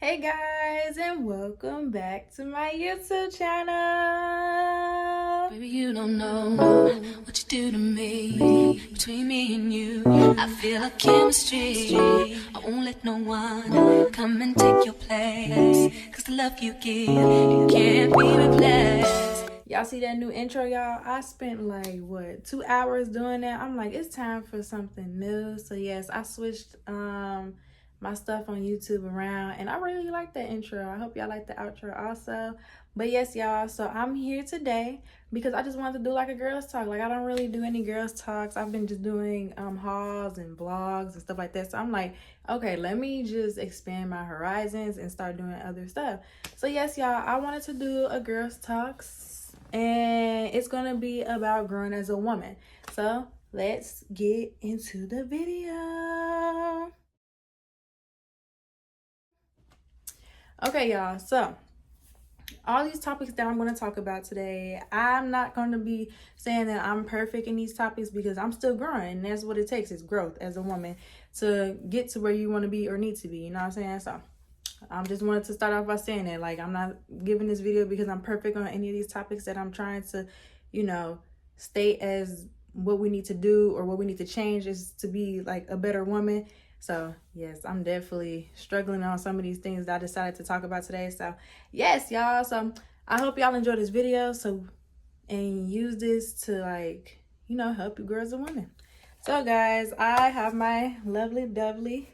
Hey guys, and welcome back to my YouTube channel. Baby, you don't know what you do to me. Between me and you, I feel a chemistry. I won't let no one come and take your place. Cause the love you give, it can't be replaced. Y'all see that new intro, y'all? I spent like, 2 hours doing that. I'm like, it's time for something new. So yes, I switched my stuff on YouTube around, and I really like that intro. I hope y'all like the outro also. But yes, y'all, so I'm here today because I just wanted to do like a girls talk. Like, I don't really do any girls talks. I've been just doing hauls and vlogs and stuff like that. So I'm like, okay, let me just expand my horizons and start doing other stuff. So yes, y'all, I wanted to do a girls talks, and it's gonna be about growing as a woman. So let's get into the video. Okay, y'all, so all these topics that I'm going to talk about today, I'm not going to be saying that I'm perfect in these topics because I'm still growing. And that's what it takes, is growth as a woman to get to where you want to be or need to be. You know what I'm saying? So I just wanted to start off by saying that, like, I'm not giving this video because I'm perfect on any of these topics that I'm trying to, state as what we need to do or what we need to change is to be like a better woman. So yes, I'm definitely struggling on some of these things that I decided to talk about today. So yes, y'all. So I hope y'all enjoy this video. And use this to, like, help you grow as a woman. So guys, I have my lovely dovely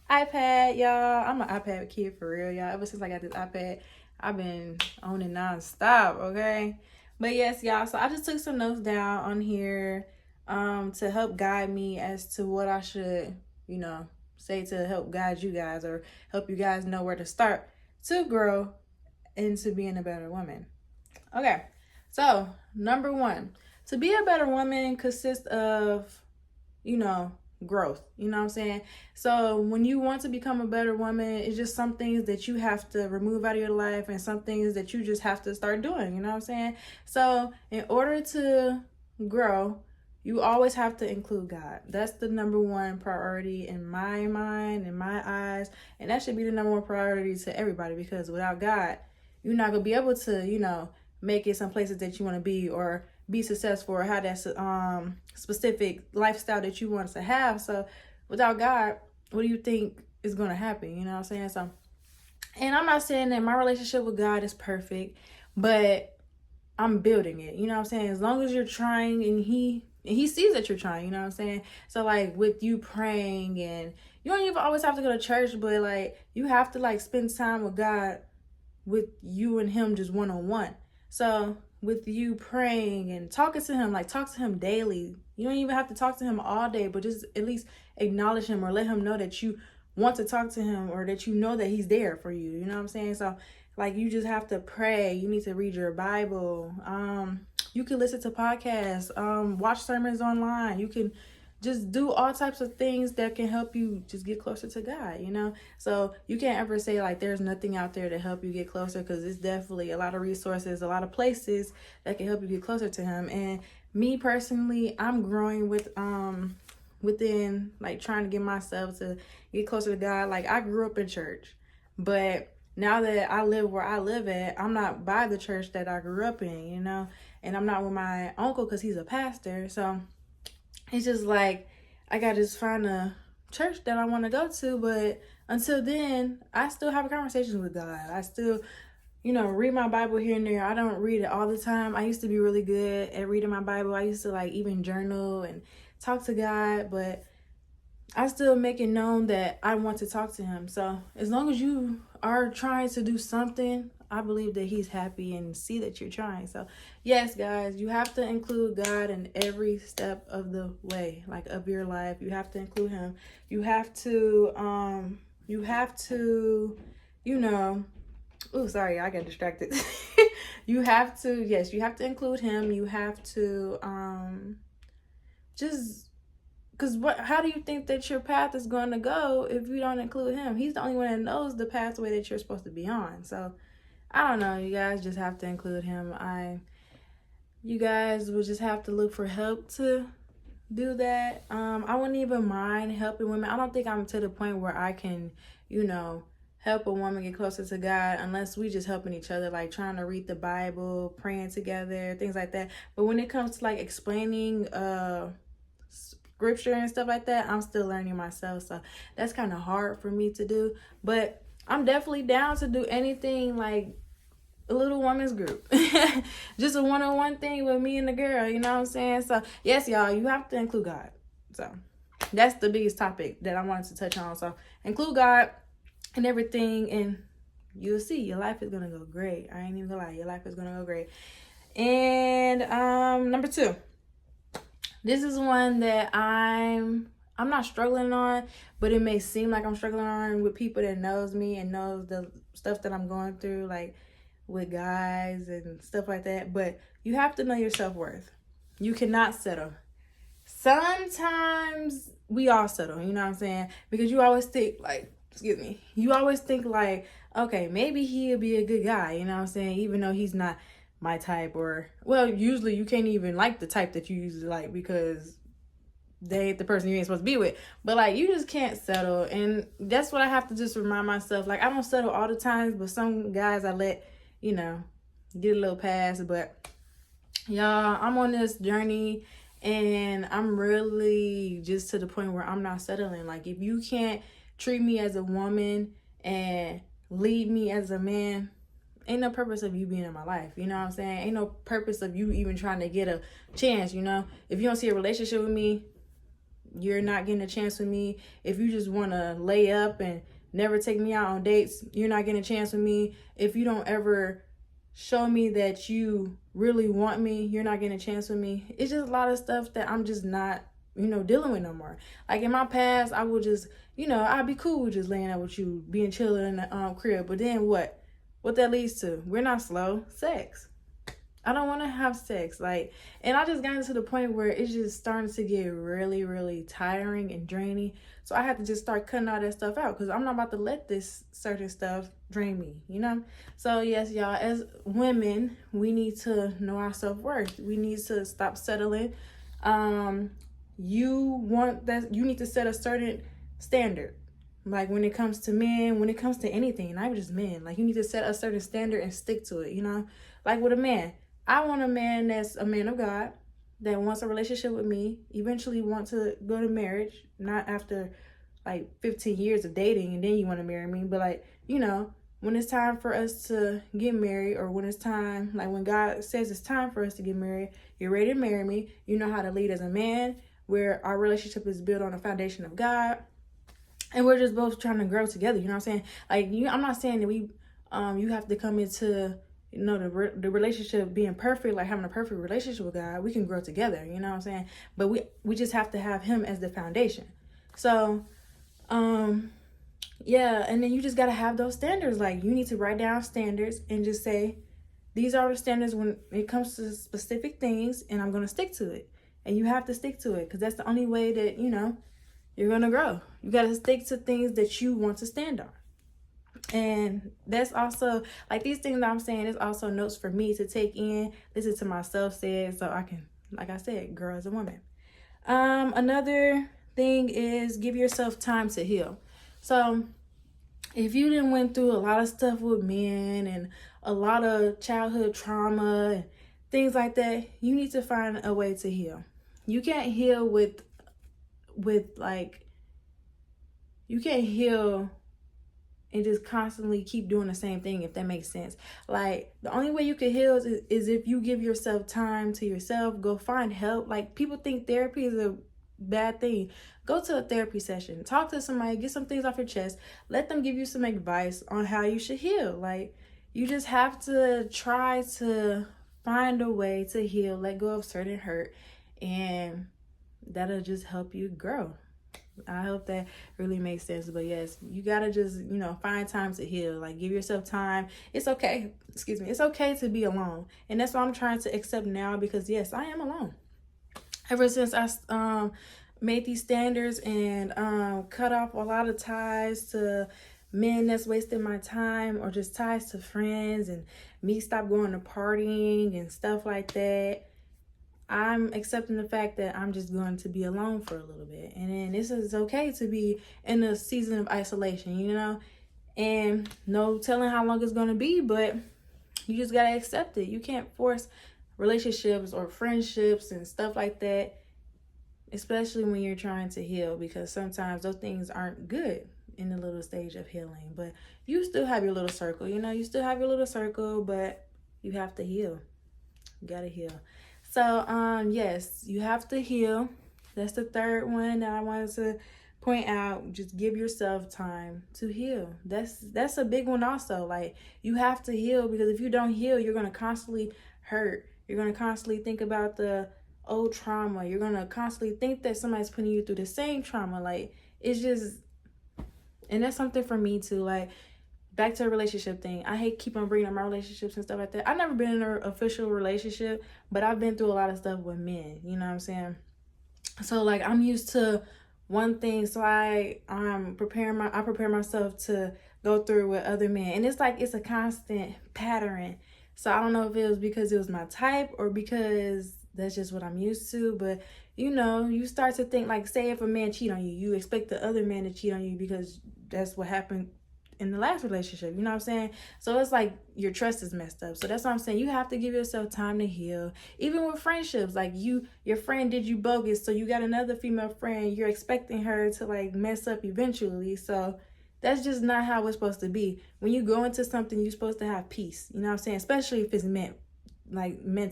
iPad, y'all. I'm an iPad kid for real, y'all. Ever since I got this iPad, I've been on it nonstop, okay? But yes, y'all, so I just took some notes down on here to help guide me as to what I should, say to help guide you guys or help you guys know where to start to grow into being a better woman. Okay, so number one, to be a better woman consists of, growth. You know what I'm saying? So when you want to become a better woman, it's just some things that you have to remove out of your life and some things that you just have to start doing. You know what I'm saying? So in order to grow, you always have to include God. That's the number one priority in my mind, in my eyes. And that should be the number one priority to everybody, because without God, you're not going to be able to, make it some places that you want to be or be successful or have that specific lifestyle that you want to have. So without God, what do you think is going to happen? You know what I'm saying? So, and I'm not saying that my relationship with God is perfect, but I'm building it. You know what I'm saying? As long as you're trying and he sees that you're trying, you know what I'm saying? So like with you praying, and you don't even always have to go to church, but like you have to like spend time with God, with you and him just one-on-one. So with you praying and talking to him, like talk to him daily. You don't even have to talk to him all day, but just at least acknowledge him or let him know that you want to talk to him or that you know that he's there for you. You know what I'm saying? So like you just have to pray. You need to read your Bible. You can listen to podcasts, watch sermons online. You can just do all types of things that can help you just get closer to God, So you can't ever say like there's nothing out there to help you get closer, because it's definitely a lot of resources, a lot of places that can help you get closer to him. And me personally, I'm growing within, like, trying to get myself to get closer to God. Like, I grew up in church, but now that I live where I live at, I'm not by the church that I grew up in, and I'm not with my uncle because he's a pastor. So it's just like I gotta just find a church that I want to go to. But until then, I still have conversations with God. I still, read my Bible here and there. I don't read it all the time. I used to be really good at reading my Bible. I used to like even journal and talk to God, but I still make it known that I want to talk to him. So as long as you are trying to do something, I believe that he's happy and see that you're trying. So yes, guys, you have to include God in every step of the way, like of your life. You have to include him. You have to, oh, sorry, I got distracted. You have to include him. You have to, just, because how do you think that your path is going to go if you don't include him? He's the only one that knows the pathway that you're supposed to be on. So I don't know. You guys just have to include him. You guys will just have to look for help to do that. I wouldn't even mind helping women. I don't think I'm to the point where I can, help a woman get closer to God unless we just helping each other, like trying to read the Bible, praying together, things like that. But when it comes to like explaining scripture and stuff like that, I'm still learning myself. So that's kind of hard for me to do. But I'm definitely down to do anything like a little women's group. Just a one-on-one thing with me and the girl, you know what I'm saying? So yes, y'all, you have to include God. So that's the biggest topic that I wanted to touch on. So include God and everything, and you'll see your life is gonna go great. I ain't even gonna lie, your life is gonna go great. And number 2, this is one that I'm not struggling on, but it may seem like I'm struggling on with people that knows me and knows the stuff that I'm going through, like with guys and stuff like that. But you have to know your self-worth. You cannot settle. Sometimes we all settle, you know what I'm saying? Because you always think like, you always think like, okay, maybe he'll be a good guy, you know what I'm saying? Even though he's not my type, or, well, usually you can't even like the type that you usually like because they ain't the person you ain't supposed to be with. But like, you just can't settle. And that's what I have to just remind myself. Like, I don't settle all the times, but some guys I let, you know, get a little pass. But y'all, I'm on this journey and I'm really just to the point where I'm not settling. Like, if you can't treat me as a woman and lead me as a man, ain't no purpose of you being in my life. You know what I'm saying? Ain't no purpose of you even trying to get a chance, you know? If you don't see a relationship with me, you're not getting a chance with me. If you just want to lay up and never take me out on dates, you're not getting a chance with me. If you don't ever show me that you really want me, you're not getting a chance with me. It's just a lot of stuff that I'm just not, you know, dealing with no more. Like in my past, I would just, you know, I'd be cool with just laying out with you, being chilling in the crib. But then what? What that leads to? We're not slow. Sex. I don't want to have sex. Like, and I just got to the point where it's just starting to get really, really tiring and draining. So I had to just start cutting all that stuff out because I'm not about to let this certain stuff drain me, you know? So yes, y'all, as women, we need to know our self-worth. We need to stop settling. You need to set a certain standard. Like when it comes to men, when it comes to anything, not even just men, like you need to set a certain standard and stick to it, you know? Like with a man, I want a man that's a man of God, that wants a relationship with me, eventually want to go to marriage, not after like 15 years of dating and then you want to marry me, but like, you know, when it's time for us to get married, or when it's time, like when God says it's time for us to get married, you're ready to marry me, you know how to lead as a man, where our relationship is built on a foundation of God. And we're just both trying to grow together, you know what I'm saying? Like, I'm not saying that you have to come into, you know, the relationship being perfect, like having a perfect relationship with God. We can grow together, you know what I'm saying? But we just have to have him as the foundation. So, yeah, and then you just got to have those standards. Like, you need to write down standards and just say, these are the standards when it comes to specific things, and I'm going to stick to it. And you have to stick to it because that's the only way that, you know, you're going to grow. You got to stick to things that you want to stand on. And that's also, like, these things that I'm saying is also notes for me to take in, listen to myself say it, so I can, like I said, grow as a woman. Another thing is give yourself time to heal. So if you done went through a lot of stuff with men and a lot of childhood trauma and things like that, you need to find a way to heal. You can't heal with like, you can't heal and just constantly keep doing the same thing, if that makes sense. Like, the only way you can heal is if you give yourself time to yourself, go find help. Like, people think therapy is a bad thing. Go to a therapy session, talk to somebody, get some things off your chest, let them give you some advice on how you should heal. Like, you just have to try to find a way to heal, let go of certain hurt, and that'll just help you grow. I hope that really makes sense. But yes, you gotta just, you know, find time to heal. Like, give yourself time. It's okay. It's okay to be alone. And that's what I'm trying to accept now, because yes, I am alone. Ever since I made these standards and cut off a lot of ties to men that's wasting my time, or just ties to friends, and me stop going to partying and stuff like that, I'm accepting the fact that I'm just going to be alone for a little bit. And then this is okay to be in a season of isolation, you know? And no telling how long it's going to be, but you just got to accept it. You can't force relationships or friendships and stuff like that, especially when you're trying to heal, because sometimes those things aren't good in the little stage of healing. But you still have your little circle, you still have your little circle, but you have to heal. You gotta heal. So yes, you have to heal. That's the third one that I wanted to point out. Just give yourself time to heal. That's a big one also. Like, you have to heal, because if you don't heal, you're gonna constantly hurt. You're gonna constantly think about the old trauma. You're gonna constantly think that somebody's putting you through the same trauma. Like, it's just, and that's something for me too. Like, back to a relationship thing. I hate keep on bringing up my relationships and stuff like that. I've never been in an official relationship, but I've been through a lot of stuff with men. You know what I'm saying? So like, I'm used to one thing, so I prepare myself to go through with other men, and it's like it's a constant pattern. So I don't know if it was because it was my type or because that's just what I'm used to, but you start to think, like, say if a man cheat on you, you expect the other man to cheat on you because that's what happened in the last relationship. You know what I'm saying? So it's like your trust is messed up. So that's what I'm saying. You have to give yourself time to heal. Even with friendships, like your friend did you bogus, so you got another female friend, you're expecting her to like mess up eventually. So that's just not how it's supposed to be. When you go into something, you're supposed to have peace. You know what I'm saying? Especially if it's meant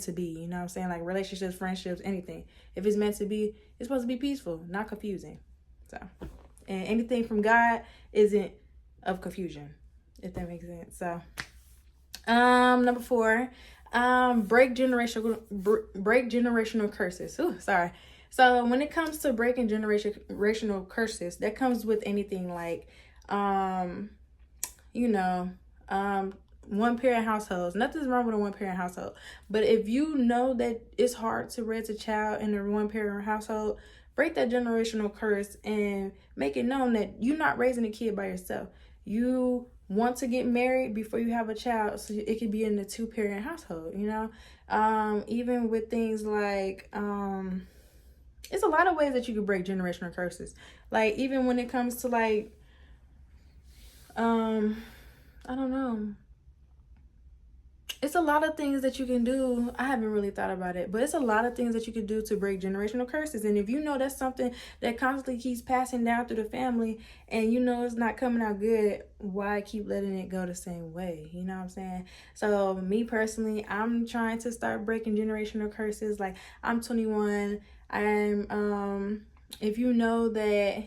to be. You know what I'm saying? Like relationships, friendships, anything. If it's meant to be, it's supposed to be peaceful, not confusing. So, and anything from God isn't of confusion, if that makes sense. So number 4, break generational curses. Ooh, sorry. So when it comes to breaking generational curses, that comes with anything like one parent households. Nothing's wrong with a one parent household, but if you know that it's hard to raise a child in a one parent household, break that generational curse and make it known that you're not raising a kid by yourself. You want to get married before you have a child, so it could be in a 2-parent household. Even with things like it's a lot of ways that you could break generational curses. Like, even when it comes to like I don't know, it's a lot of things that you can do. I haven't really thought about it, but it's a lot of things that you can do to break generational curses. And if you know that's something that constantly keeps passing down through the family and you know it's not coming out good, why keep letting it go the same way? You know what I'm saying? So me personally, I'm trying to start breaking generational curses. Like, I'm 21. I'm if you know that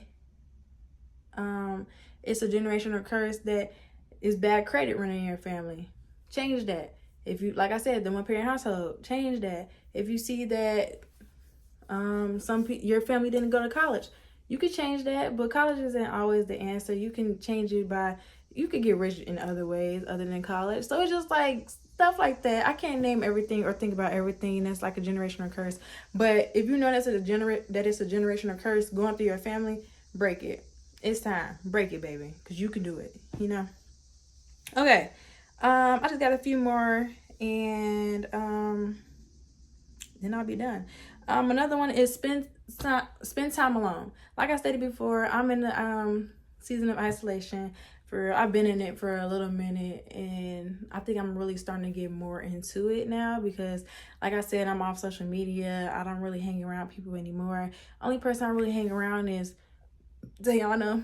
it's a generational curse that is bad credit running in your family, change that. If you, like I said, the one parent household, change that. If you see that your family didn't go to college, you could change that. But college isn't always the answer. You can change it you could get rich in other ways other than college. So it's just like stuff like that. I can't name everything or think about everything that's like a generational curse. But if you know that it's a generational curse going through your family, break it. It's time. Break it, baby, because you can do it. Okay. I just got a few more, and then I'll be done. Another one is spend time alone. Like I stated before, I'm in the season of isolation. I've been in it for a little minute, and I think I'm really starting to get more into it now because, like I said, I'm off social media. I don't really hang around people anymore. Only person I really hang around is Diana.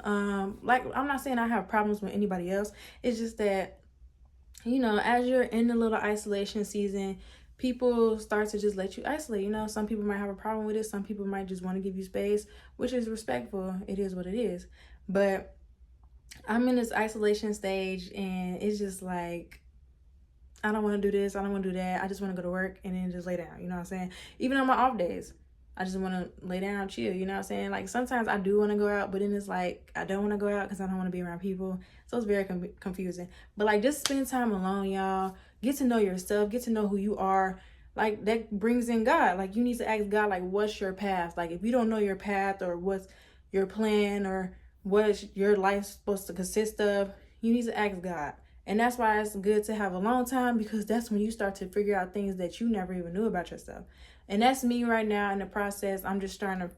Like, I'm not saying I have problems with anybody else. It's just that, as you're in the little isolation season, people start to just let you isolate. Some people might have a problem with it. Some people might just want to give you space, which is respectful. It is what it is. But I'm in this isolation stage, and it's just like, I don't want to do this. I don't want to do that. I just want to go to work and then just lay down. You know what I'm saying? Even on my off days, I just want to lay down, chill. You know what I'm saying? Like, sometimes I do want to go out, but then it's like, I don't want to go out because I don't want to be around people. So it's very confusing. But like, just spend time alone, y'all. Get to know yourself. Get to know who you are. Like, that brings in God. Like, you need to ask God, like, what's your path? Like, if you don't know your path or what's your plan or what your life supposed to consist of, you need to ask God. And that's why it's good to have alone time, because that's when you start to figure out things that you never even knew about yourself. And that's me right now in the process. I'm just trying to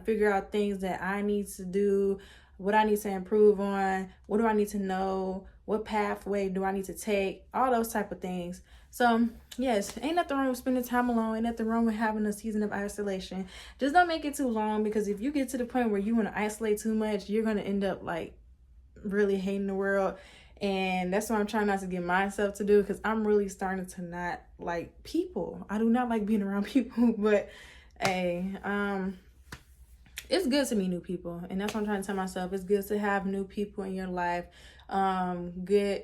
figure out things that I need to do, what I need to improve on, what do I need to know, what pathway do I need to take, all those type of things. So yes, ain't nothing wrong with spending time alone, ain't nothing wrong with having a season of isolation. Just don't make it too long, because if you get to the point where you want to isolate too much, you're going to end up like really hating the world. And that's what I'm trying not to get myself to do, because I'm really starting to not like people. I do not like being around people, but hey, it's good to meet new people, and that's what I'm trying to tell myself. It's good to have new people in your life, good,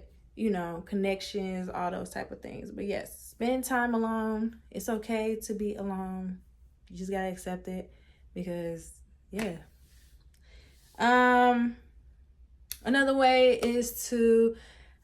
connections, all those type of things. But yes, spend time alone. It's okay to be alone. You just gotta accept it, because yeah. Another way is to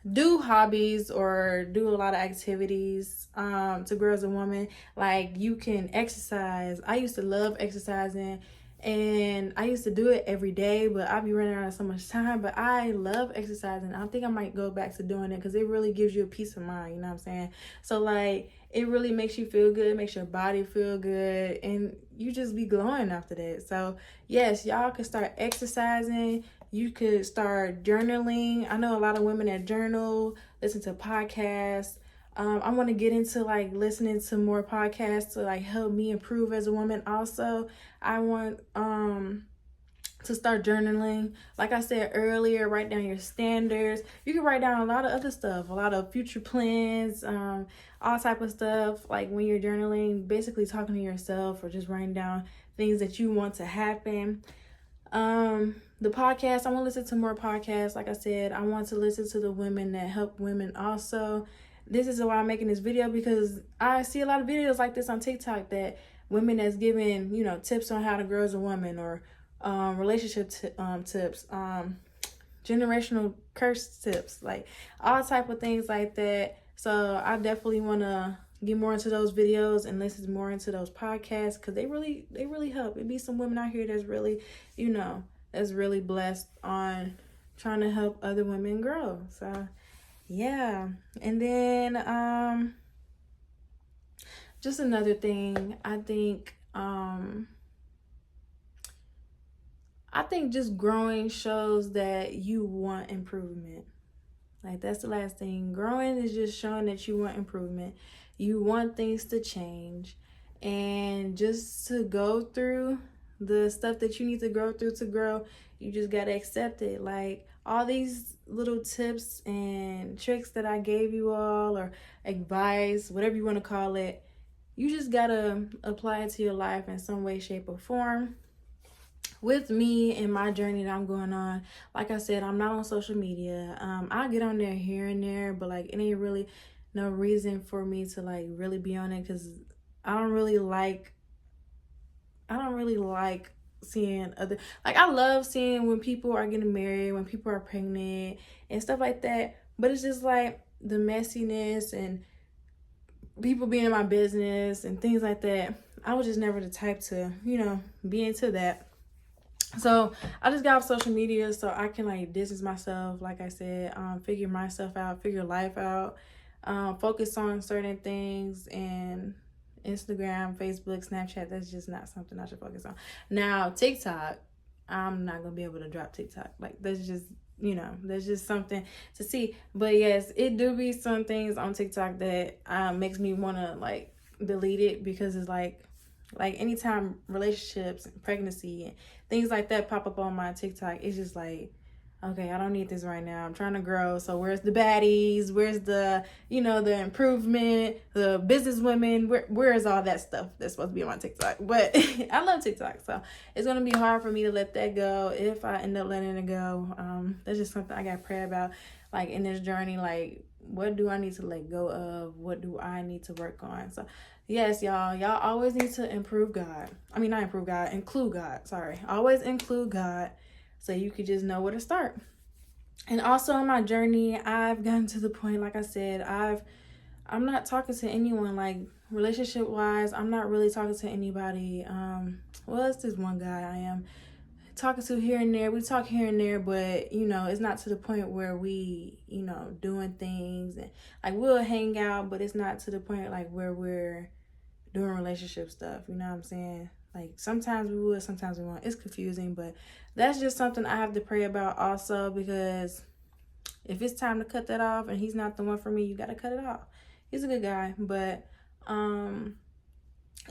do hobbies or do a lot of activities to grow as a woman. Like, you can exercise. I used to love exercising, and I used to do it every day, but I'd be running out of so much time. But I love exercising. I think I might go back to doing it, because it really gives you a peace of mind, you know what I'm saying? So like, it really makes you feel good, makes your body feel good, and you just be glowing after that. So yes, y'all can start exercising. You could start journaling. I know a lot of women that journal, listen to podcasts. I want to get into like listening to more podcasts to like help me improve as a woman. Also, I want to start journaling. Like I said earlier, write down your standards. You can write down a lot of other stuff, a lot of future plans, all type of stuff. Like when you're journaling, basically talking to yourself or just writing down things that you want to happen. The podcast, I want to listen to more podcasts. Like I said, I want to listen to the women that help women also. This is why I'm making this video, because I see a lot of videos like this on TikTok, that women that's giving, tips on how to grow as a woman, or relationship tips, generational curse tips, like all type of things like that. So I definitely want to get more into those videos and listen more into those podcasts, because they really help. It be some women out here that's really, that's really blessed on trying to help other women grow. So yeah. And then just another thing, I think just growing shows that you want improvement. Like, that's the last thing. Growing is just showing that you want improvement. You want things to change. And just to go through the stuff that you need to go through to grow, you just got to accept it. Like, all these little tips and tricks that I gave you all, or advice, whatever you want to call it, you just got to apply it to your life in some way, shape, or form. With me and my journey that I'm going on, like I said, I'm not on social media. I get on there here and there, but like, it ain't really no reason for me to like really be on it, because I don't really like seeing other, like, I love seeing when people are getting married, when people are pregnant and stuff like that, but it's just like the messiness and people being in my business and things like that. I was just never the type to, be into that. So I just got off social media so I can like distance myself, like I said, figure myself out, figure life out, focus on certain things. And Instagram, Facebook, Snapchat, that's just not something I should focus on. Now, TikTok, I'm not gonna be able to drop TikTok. Like, that's just, that's just something to see. But yes, it do be some things on TikTok that makes me want to like delete it, because it's like anytime relationships and pregnancy and things like that pop up on my TikTok, it's just like, okay, I don't need this right now. I'm trying to grow. So where's the baddies? Where's the, the improvement, the business women? Where is all that stuff that's supposed to be on my TikTok? But I love TikTok. So it's going to be hard for me to let that go if I end up letting it go. That's just something I got to pray about, like, in this journey. Like, what do I need to let go of? What do I need to work on? So yes, y'all always need to include God. Sorry. Always include God, so you could just know where to start. And also in my journey, I've gotten to the point, like I said, I'm not talking to anyone, like, relationship wise. I'm not really talking to anybody. Well, it's this one guy I am talking to here and there. We talk here and there, but it's not to the point where we, doing things, and like, we'll hang out, but it's not to the point like where we're doing relationship stuff, you know what I'm saying? Like sometimes we would, sometimes we won't. It's confusing, but that's just something I have to pray about also, because if it's time to cut that off and he's not the one for me, you gotta cut it off. He's a good guy, but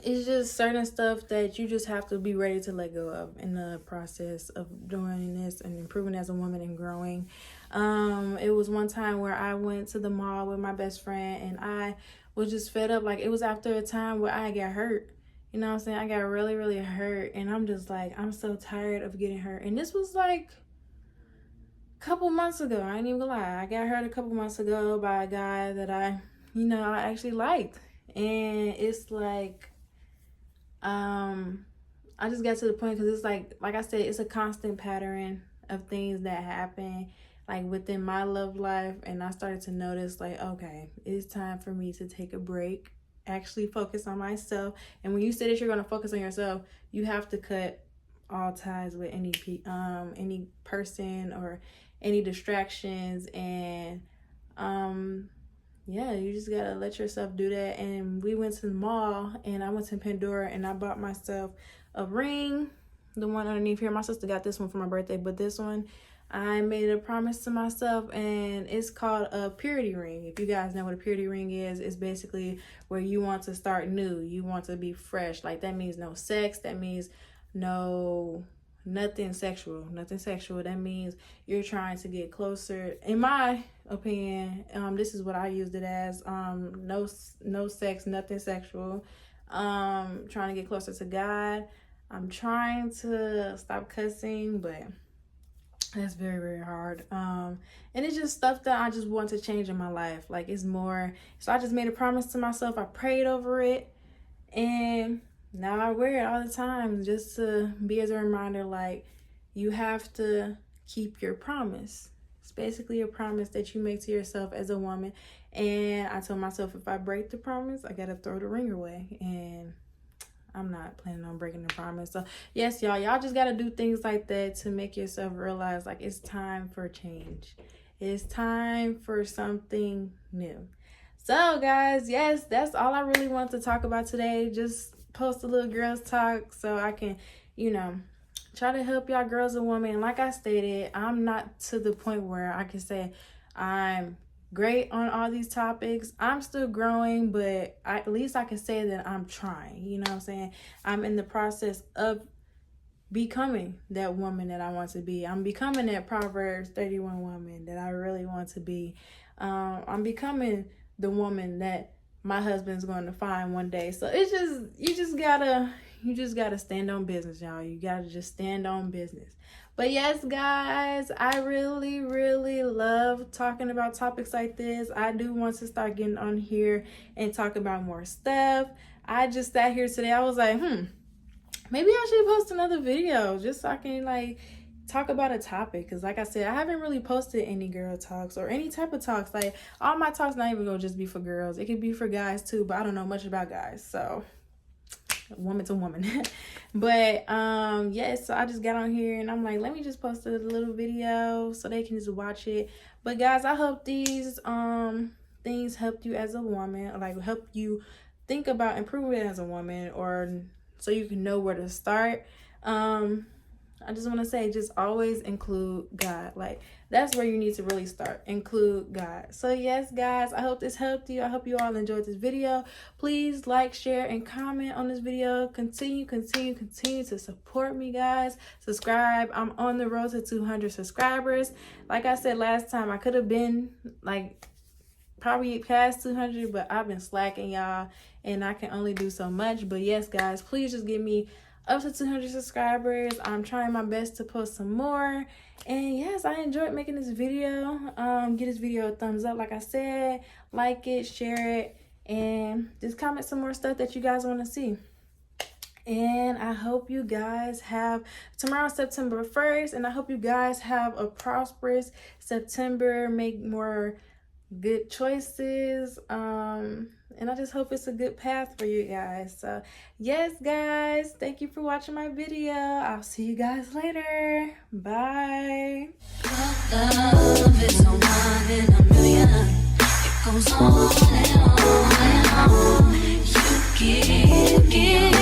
it's just certain stuff that you just have to be ready to let go of in the process of doing this and improving as a woman and growing. It was one time where I went to the mall with my best friend and I was just fed up. Like, it was after a time where I got hurt. You know what I'm saying? I got really, really hurt, and I'm just like, I'm so tired of getting hurt. And this was like a couple months ago. I ain't even gonna lie. I got hurt a couple months ago by a guy that I actually liked. And it's like, I just got to the point, because it's like I said, it's a constant pattern of things that happen like within my love life. And I started to notice, like, okay, it's time for me to take a break, actually focus on myself. And when you say that you're going to focus on yourself, you have to cut all ties with any person or any distractions. And yeah, you just gotta let yourself do that. And we went to the mall, and I went to Pandora, and I bought myself a ring, the one underneath here. My sister got this one for my birthday, but this one I made a promise to myself, and it's called a purity ring. If you guys know what a purity ring is, it's basically where you want to start new, you want to be fresh. Like, that means no sex, that means nothing sexual. That means you're trying to get closer. In my opinion, this is what I used it as. No sex, nothing sexual. Trying to get closer to God. I'm trying to stop cussing, but that's very, very hard. And it's just stuff that I just want to change in my life. Like, it's more. So I just made a promise to myself. I prayed over it, and now I wear it all the time, just to be as a reminder, like, you have to keep your promise. It's basically a promise that you make to yourself as a woman. And I told myself, if I break the promise, I gotta throw the ring away. And I'm not planning on breaking the promise. So yes, y'all just gotta do things like that to make yourself realize, like, it's time for change. It's time for something new. So guys, yes, that's all I really want to talk about today. Just post a little girls talk so I can, try to help y'all girls and women. And like I stated, I'm not to the point where I can say I'm great on all these topics. I'm still growing, but at least I can say that I'm trying. You know what I'm saying? I'm in the process of becoming that woman that I want to be. I'm becoming that Proverbs 31 woman that I really want to be. I'm becoming the woman that my husband's going to find one day. So it's just, you just gotta stand on business, y'all. You gotta just stand on business. But yes, guys, I really, really love talking about topics like this. I do want to start getting on here and talk about more stuff. I just sat here today. I was like, maybe I should post another video just so I can talk about a topic. Because like I said, I haven't really posted any girl talks or any type of talks. Like, all my talks not even gonna just be for girls. It could be for guys too, but I don't know much about guys, so woman to woman. But yes, so I just got on here and I'm like, let me just post a little video so they can just watch it. But guys, I hope these things helped you as a woman, like help you think about improving as a woman, or so you can know where to start. I just want to say, just always include God. Like, that's where you need to really start. Include God. So yes, guys, I hope this helped you. I hope you all enjoyed this video. Please like, share, and comment on this video. Continue to support me, guys. Subscribe. I'm on the road to 200 subscribers. Like I said last time, I could have been probably past 200, but I've been slacking, y'all, and I can only do so much. But yes, guys, please just give me up to 200 subscribers. I'm trying my best to post some more. And yes, I enjoyed making this video. Give this video a thumbs up, like I said. Like it, share it, and just comment some more stuff that you guys want to see. And I hope you guys have tomorrow, September 1st, and I hope you guys have a prosperous September. Make more good choices, and I just hope it's a good path for you guys. So yes, guys, thank you for watching my video. I'll see you guys later. Bye. Love is one in a million. It goes on and on and on. You give